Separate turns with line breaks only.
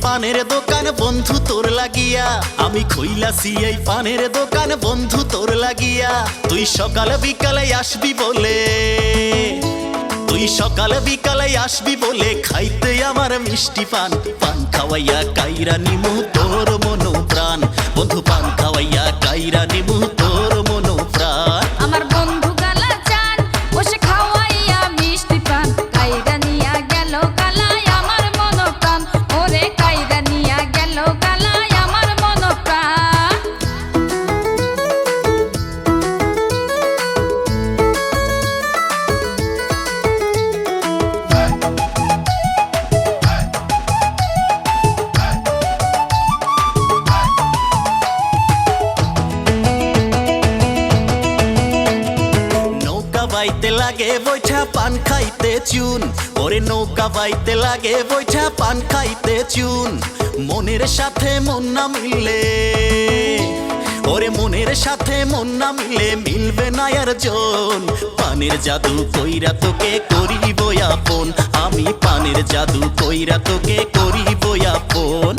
পানের দোকান বন্ধু তোর লাগিয়া, আমি খইলাছি এই পানের দোকান বন্ধু তোর লাগিয়া। তুই সকাল বিকালে আসবি বলে, তুই সকাল বিকালে আসবি বলে খাইতে আমার মিষ্টি পান। পান খাওয়াইয়া কাইরা নিমু তোর মনো প্রাণ, বন্ধু পান খাওয়াইয়া কাইরা নিমু তোর মনো প্রাণ।
আমার বন্ধু গালা চান বসে খাওয়াইয়া মিষ্টি পান, কাইরা নিয়া গেল গালায় আমার মন প্রাণ। ওরে কাইরা নিয়া গেল গালায় আমার মন প্রাণ।
বাইতে লাগে বৈঠা পান খাইতে চুন, ওরে নৌকা বাইতে লাগে বৈঠা পান খাইতে চুন। মনের সাথে মন না মিললে, ওরে মনের সাথে মন না মিলে মিলবে না আর জন। পানের জাদু কইরা তোকে করিব আপন, আমি পানের জাদু কইরা তোকে করিব আপন।